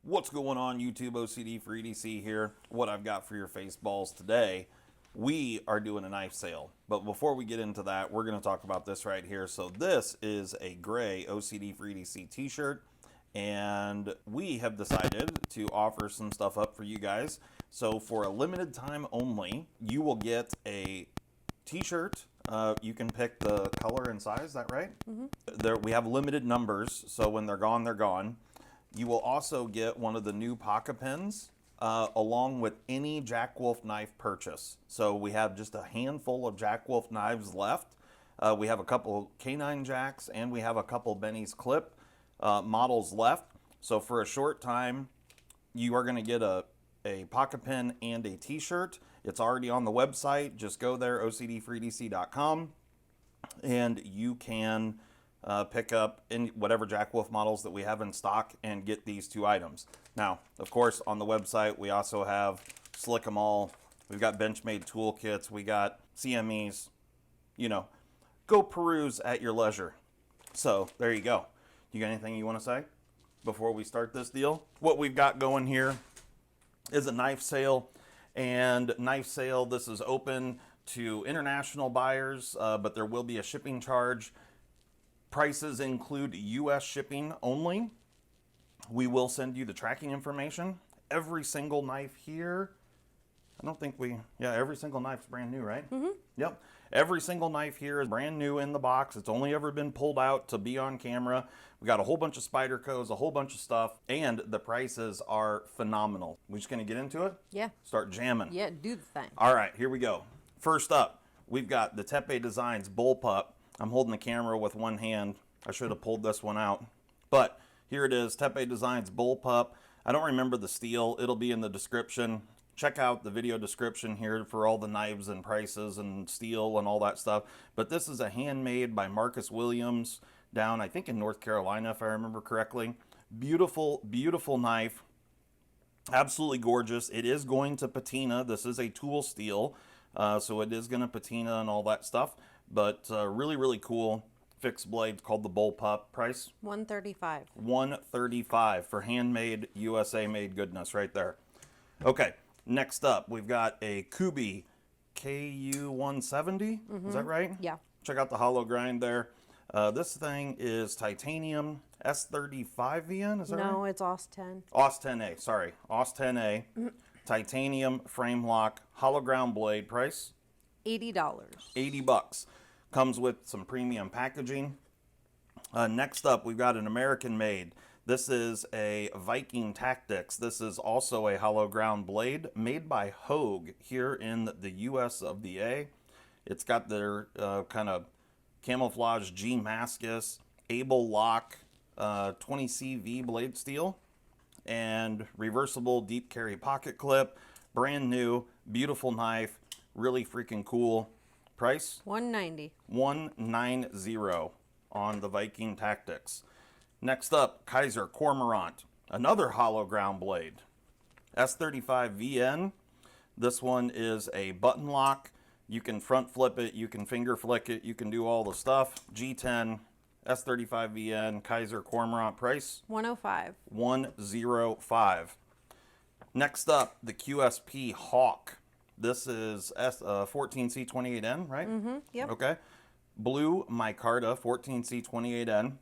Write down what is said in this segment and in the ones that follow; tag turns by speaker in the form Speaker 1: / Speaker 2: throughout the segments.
Speaker 1: What's going on YouTube? OCD-4-EDC here. What I've got for your face balls today, we are doing a knife sale. But before we get into that, we're going to talk about this right here. So this is a gray OCD-4-EDC t-shirt, and we have decided to offer some stuff up for you guys. So for a limited time only, you will get a t-shirt. You can pick the color and size, is that right? Mm-hmm. We have limited numbers, so when they're gone, they're gone. You will also get one of the new pocket pins along with any Jack Wolf knife purchase. So we have just a handful of Jack Wolf knives left. We have a couple K9 Jacks and we have a couple Benny's Clip models left. So for a short time, you are going to get a pocket pin and a t-shirt. It's already on the website. Just go there, OCD4EDC.com, and you can pick up in whatever Jack Wolf models that we have in stock and get these two items. Now, of course, on the website, we also have Slick 'em All. We've got Benchmade toolkits. We got CMEs. You know, go peruse at your leisure. So there you go. You got anything you want to say before we start this deal? What we've got going here is a knife sale. And knife sale, this is open to international buyers, but there will be a shipping charge. Prices include U.S. shipping only. We will send you the tracking information. Every single knife here, I don't think every single knife's brand new, right? Mm-hmm. Yep. Every single knife here is brand new in the box. It's only ever been pulled out to be on camera. We got a whole bunch of Spydercos, a whole bunch of stuff, and the prices are phenomenal. We're just going to get into it?
Speaker 2: Yeah.
Speaker 1: Start jamming.
Speaker 2: Yeah, do the thing.
Speaker 1: All right, here we go. First up, we've got the Tepe Designs Bullpup. I'm holding the camera with one hand. I should have pulled this one out. But here it is, Tepe Designs Bullpup. I don't remember the steel. It'll be in the description. Check out the video description here for all the knives and prices and steel and all that stuff. But this is a handmade by Marcus Williams down, I think, in North Carolina, if I remember correctly. Beautiful, beautiful knife. Absolutely gorgeous. It is going to patina. This is a tool steel, so it is going to patina and all that stuff. But really, really cool fixed blade called the Bullpup. Price?
Speaker 2: $135.
Speaker 1: $135 for handmade, USA made goodness right there. Okay, next up we've got a Kubey KU170. Mm-hmm. Is that right?
Speaker 2: Yeah. Check
Speaker 1: out the hollow grind there. This thing is titanium S35VN, is that right?
Speaker 2: No, it's Aus 10.
Speaker 1: Aus 10A, sorry. Aus 10A. Mm-hmm. Titanium frame lock, hollow ground blade. Price?
Speaker 2: $80.
Speaker 1: $80. Comes with some premium packaging. Next up, we've got an American made. This is a Viking Tactics. This is also a hollow ground blade made by HAWK here in the US of the A. It's got their kind of camouflage G-Mascus Able Lock 20CV blade steel and reversible deep carry pocket clip. Brand new, beautiful knife, really freaking cool. Price?
Speaker 2: $190.
Speaker 1: $190 on the Viking Tactics. Next up, Kizer Cormorant, another hollow ground blade. S35VN. This one is a button lock. You can front flip it, you can finger flick it, you can do all the stuff. G10, S35VN, Kizer Cormorant. Price?
Speaker 2: $105.
Speaker 1: $105. Next up, the QSP HAWK. This is 14C28N, right?
Speaker 2: Mm-hmm, yep.
Speaker 1: Okay. Blue micarta 14C28N.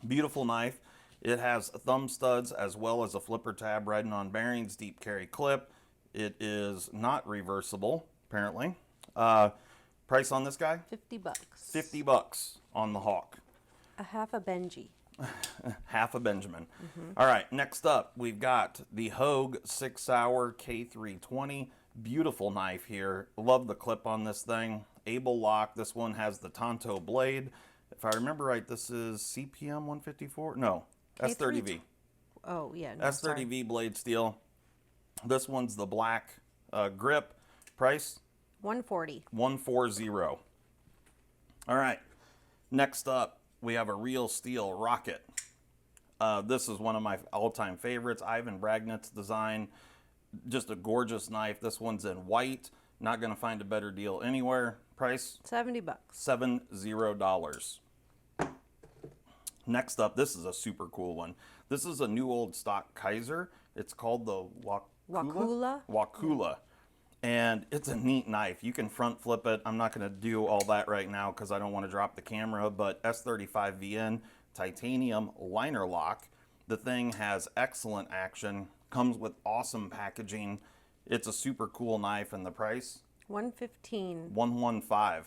Speaker 1: Beautiful knife. It has thumb studs as well as a flipper tab riding on bearings, deep carry clip. It is not reversible, apparently. Price on this guy?
Speaker 2: $50.
Speaker 1: $50 on the HAWK.
Speaker 2: A half a Benji.
Speaker 1: Half a Benjamin. Mm-hmm. All right, next up, we've got the HAWK 6 Sauer K320. Beautiful knife here. Love the clip on this thing. Able lock. This one has the Tonto blade. If I remember right, this is CPM 154? No, S30V.
Speaker 2: Oh, yeah. No,
Speaker 1: S30V blade steel. This one's the black grip. Price?
Speaker 2: $140.
Speaker 1: $140. All right. Next up, we have a real steel Rokot. This is one of my all-time favorites. Ivan Bragnit's design. Just a gorgeous knife. This one's in white. Not going to find a better deal anywhere. Price?
Speaker 2: $70.
Speaker 1: $70. Next up, this is a super cool one. This is a new old stock Kizer. It's called the
Speaker 2: Wakulla.
Speaker 1: Wakulla. And it's a neat knife. You can front flip it. I'm not going to do all that right now because I don't want to drop the camera, but S35VN titanium liner lock. The thing has excellent action, comes with awesome packaging. It's a super cool knife, and the price?
Speaker 2: $115.
Speaker 1: $115.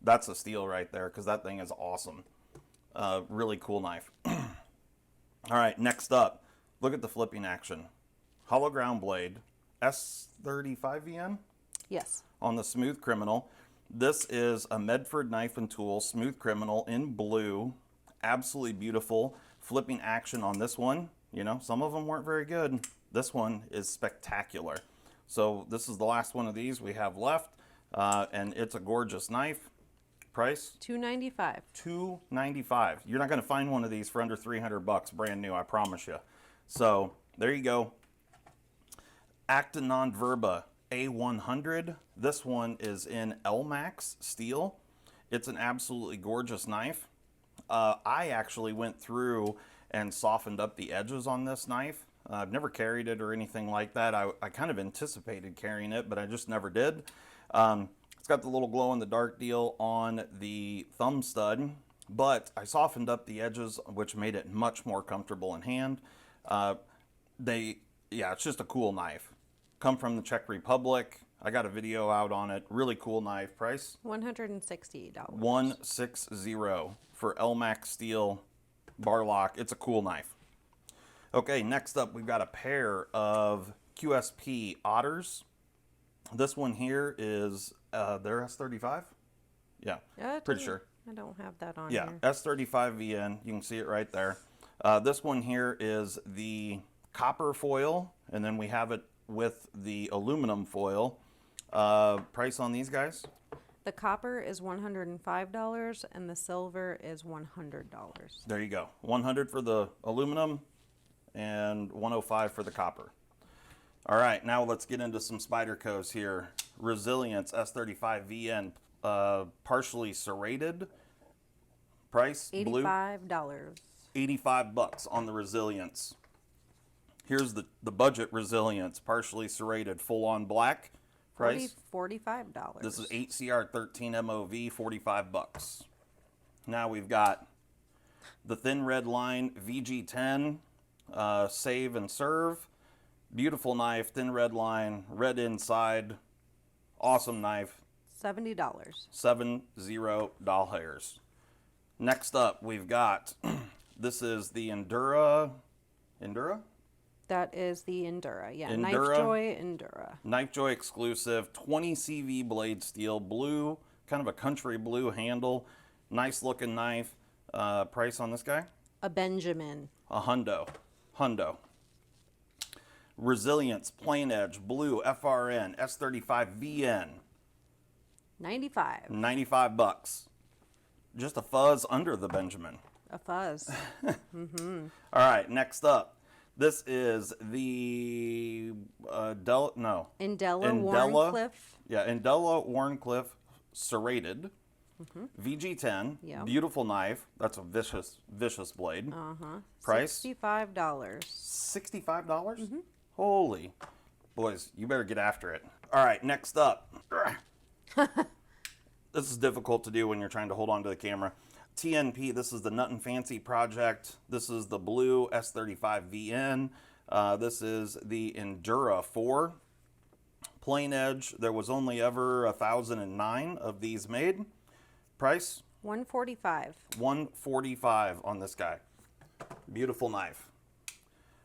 Speaker 1: That's a steal right there because that thing is awesome. Really cool knife. All right, next up, look at the flipping action. Hollow ground blade. S35VN?
Speaker 2: Yes.
Speaker 1: On the Smooth Criminal. This is a Medford knife and tool, Smooth Criminal in blue. Absolutely beautiful. Flipping action on this one. You know, some of them weren't very good. This one is spectacular. So this is the last one of these we have left. And it's a gorgeous knife. Price?
Speaker 2: $295.
Speaker 1: $295. You're not going to find one of these for under $300 brand new, I promise you. So there you go. Acta non-Verba A100. This one is in ELMAX steel. It's an absolutely gorgeous knife. I actually went through and softened up the edges on this knife. I've never carried it or anything like that. I kind of anticipated carrying it, but I just never did. It's got the little glow-in-the-dark deal on the thumb stud, but I softened up the edges, which made it much more comfortable in hand. Yeah, it's just a cool knife. Come from the Czech Republic. I got a video out on it. Really cool knife. Price?
Speaker 2: $160.
Speaker 1: $160 for ELMAX steel bar lock. It's a cool knife. Okay, next up we've got a pair of QSP Otters. This one here is their S35? Yeah, pretty sure.
Speaker 2: I don't have that on
Speaker 1: here. Yeah, S35VN. You can see it right there. This one here is the copper foil, and then we have it with the aluminum foil. Price on these guys?
Speaker 2: The copper is $105 and the silver is $100.
Speaker 1: There you go. $100 for the aluminum and $105 for the copper. All right, now let's get into some Spydercos here. Resilience S35VN, partially serrated. Price? Blue?
Speaker 2: $85.
Speaker 1: $85 on the Resilience. Here's the budget Resilience, partially serrated, full-on black. Price?
Speaker 2: $45.
Speaker 1: This is 8CR13 MOV, $45. Now we've got the thin red line VG10, save and serve. Beautiful knife, thin red line, red inside. Awesome knife.
Speaker 2: $70.
Speaker 1: $70. Next up, we've got, this is the Endura?
Speaker 2: That is the Endura, yeah.
Speaker 1: Endura,
Speaker 2: Knifejoy Endura.
Speaker 1: Knifejoy exclusive, 20 CV blade steel, blue, kind of a country blue handle. Nice looking knife. Price on this guy?
Speaker 2: A Benjamin.
Speaker 1: A hundo. Resilience, plain edge, blue, FRN, S35VN. $95. Just a fuzz under the Benjamin.
Speaker 2: A fuzz.
Speaker 1: All right, next up. This is the
Speaker 2: Indella Warncliffe.
Speaker 1: Yeah, Indella Warncliffe serrated. VG10.
Speaker 2: Yeah.
Speaker 1: Beautiful knife. That's a vicious blade. Price?
Speaker 2: $65.
Speaker 1: $65? Holy. Boys, you better get after it. All right, next up. This is difficult to do when you're trying to hold on to the camera. TNP, this is the Nut and Fancy project. This is the blue S35VN. This is the Endura 4. Plain edge. There was only ever 1,009 of these made. Price?
Speaker 2: $145.
Speaker 1: $145 on this guy. Beautiful knife.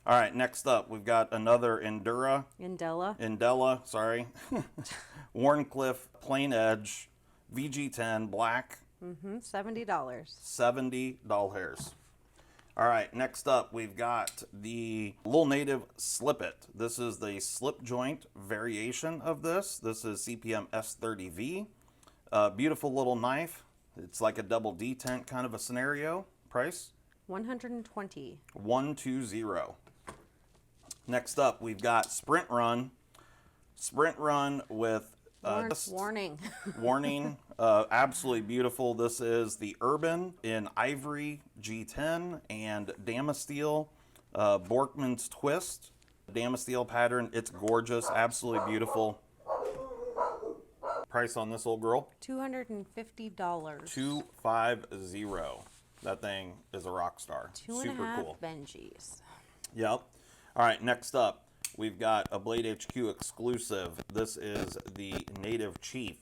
Speaker 1: All right, next up, we've got another Indella, sorry. Warncliffe, plain edge, VG10, black.
Speaker 2: $70.
Speaker 1: $70. All right, next up, we've got the Little Native Slip It. This is the slip joint variation of this. This is CPM S30V. Beautiful little knife. It's like a double detent kind of a scenario. Price?
Speaker 2: $120.
Speaker 1: $120. Next up, we've got Sprint Run. Sprint Run with
Speaker 2: warning.
Speaker 1: Warning. Absolutely beautiful. This is the Urban in Ivory G10 and Damasteel. Borkman's Twist, Damasteel pattern. It's gorgeous, absolutely beautiful. Price on this old girl?
Speaker 2: $250.
Speaker 1: 250. That thing is a rock star. Super cool.
Speaker 2: Benjis.
Speaker 1: Yep. All right, next up, we've got a Blade HQ exclusive. This is the Native Chief,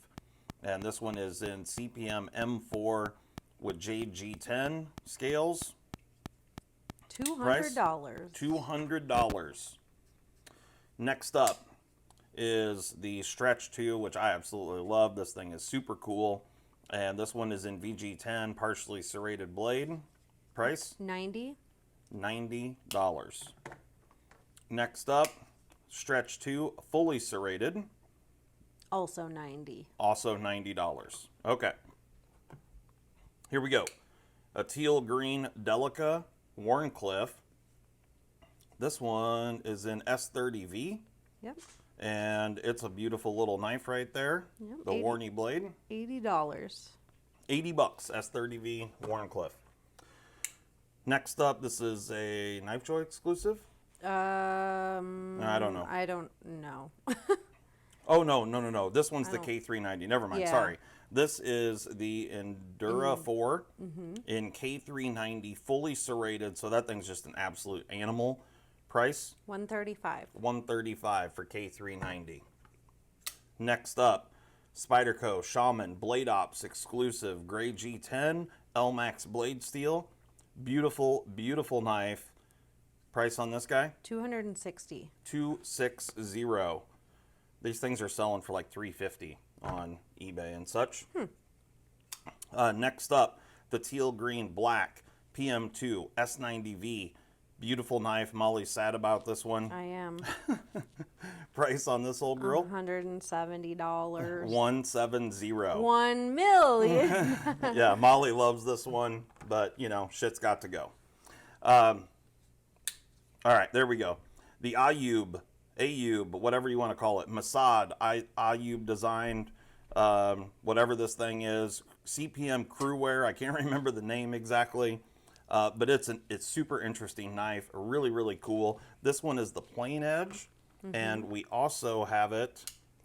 Speaker 1: and this one is in CPM M4 with JG10 scales.
Speaker 2: $200.
Speaker 1: $200. Next up is the Stretch 2, which I absolutely love. This thing is super cool. And this one is in VG10, partially serrated blade. Price?
Speaker 2: $90.
Speaker 1: $90. Next up, Stretch 2, fully serrated.
Speaker 2: Also $90.
Speaker 1: Also $90. Okay. Here we go. A teal green Delica Warncliffe. This one is in S30V.
Speaker 2: Yep.
Speaker 1: And it's a beautiful little knife right there.
Speaker 2: Yep.
Speaker 1: The Warney blade.
Speaker 2: $80.
Speaker 1: 80 bucks, S30V Warncliffe. Next up, this is a Knife Joy exclusive. I don't know.
Speaker 2: I don't know.
Speaker 1: Oh, no. This one's the K390. Never mind.
Speaker 2: Yeah.
Speaker 1: Sorry. This is the Endura 4 in K390, fully serrated. So that thing's just an absolute animal. Price?
Speaker 2: $135.
Speaker 1: $135 for K390. Next up, Spyderco Shaman Blade Ops exclusive Gray G10 ELMAX blade steel. Beautiful, beautiful knife. Price on this guy?
Speaker 2: $260.
Speaker 1: $260. These things are selling for like $350 on eBay and such. Next up, the teal green black PM2 S90V. Beautiful knife. Molly's sad about this one.
Speaker 2: I am.
Speaker 1: Price on this old girl?
Speaker 2: $170.
Speaker 1: 170.
Speaker 2: 1 million.
Speaker 1: Yeah, Molly loves this one, but you know, shit's got to go. All right, there we go. The Ayub, whatever you want to call it, Masad Ayub designed, whatever this thing is, CPM Crewwear. I can't remember the name exactly. But it's super interesting knife, really, really cool. This one is the plain edge, and we also have it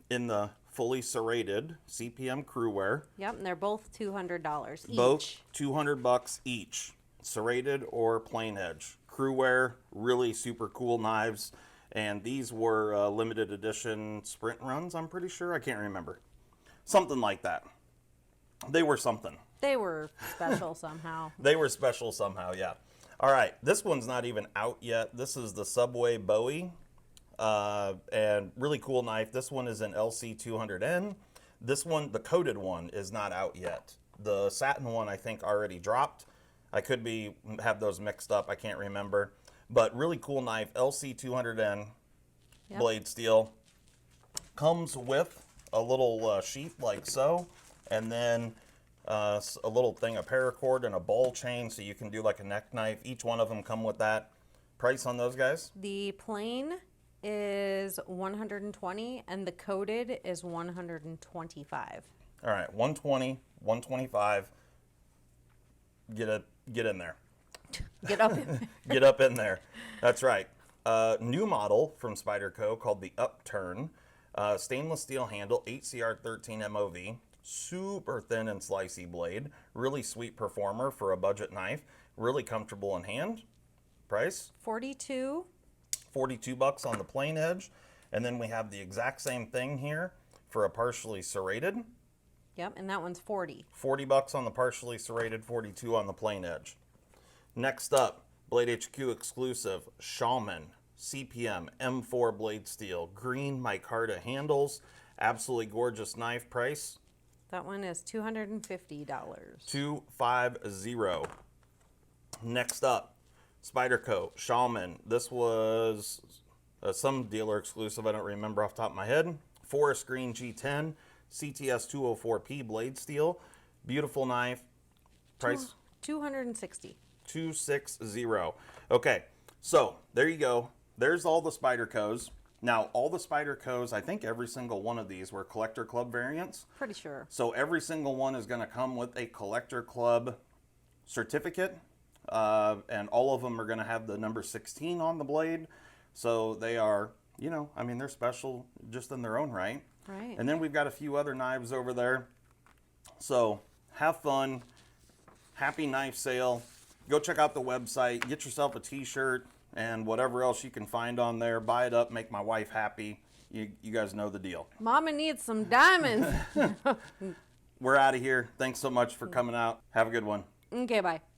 Speaker 1: in the fully serrated CPM Crewwear.
Speaker 2: Yep, and they're both $200 each.
Speaker 1: Both $200 each, serrated or plain edge. Crewwear, really super cool knives, and these were limited edition sprint runs, I'm pretty sure. I can't remember. Something like that. They were something.
Speaker 2: They were special somehow.
Speaker 1: They were special somehow, yeah. All right, this one's not even out yet. This is the Subway Bowie, and really cool knife. This one is an LC200N. This one, the coated one, is not out yet. The satin one, I think, already dropped. I could have those mixed up. I can't remember. But really cool knife, LC200N,
Speaker 2: Yep.
Speaker 1: blade steel. Comes with a little sheath like so, and then a little thing, a paracord and a ball chain, so you can do like a neck knife. Each one of them come with that. Price on those guys?
Speaker 2: The plain is $120 and the coated is $125.
Speaker 1: All right, 120, 125. Get in there.
Speaker 2: Get up in there.
Speaker 1: Get up in there. That's right. New model from Spyderco called the Upturn. Stainless steel handle, 8CR13 MOV. Super thin and slicey blade. Really sweet performer for a budget knife. Really comfortable in hand. Price?
Speaker 2: $42.
Speaker 1: $42 on the plain edge. And then we have the exact same thing here for a partially serrated.
Speaker 2: Yep, and that one's $40.
Speaker 1: $40 on the partially serrated, $42 on the plain edge. Next up, Blade HQ exclusive Shaman CPM M4 blade steel, green micarta handles, absolutely gorgeous knife. Price?
Speaker 2: That one is $250.
Speaker 1: $250. Next up, Spyderco Shaman. This was some dealer exclusive. I don't remember off the top of my head. Forest Green G10 CTS 204P blade steel, beautiful knife. Price?
Speaker 2: $260.
Speaker 1: $260. Okay, so there you go. There's all the Spydercos. Now, all the Spydercos, I think every single one of these were Collector Club variants.
Speaker 2: Pretty sure.
Speaker 1: So every single one is going to come with a Collector Club certificate. and all of them are going to have the number 16 on the blade. So they are, you know, I mean, they're special just in their own right.
Speaker 2: Right.
Speaker 1: And then we've got a few other knives over there. So have fun. Happy knife sale. Go check out the website. Get yourself a t-shirt and whatever else you can find on there. Buy it up. Make my wife happy. You guys know the deal.
Speaker 2: Mama needs some diamonds.
Speaker 1: We're out of here. Thanks so much for coming out. Have a good one.
Speaker 2: Okay, bye.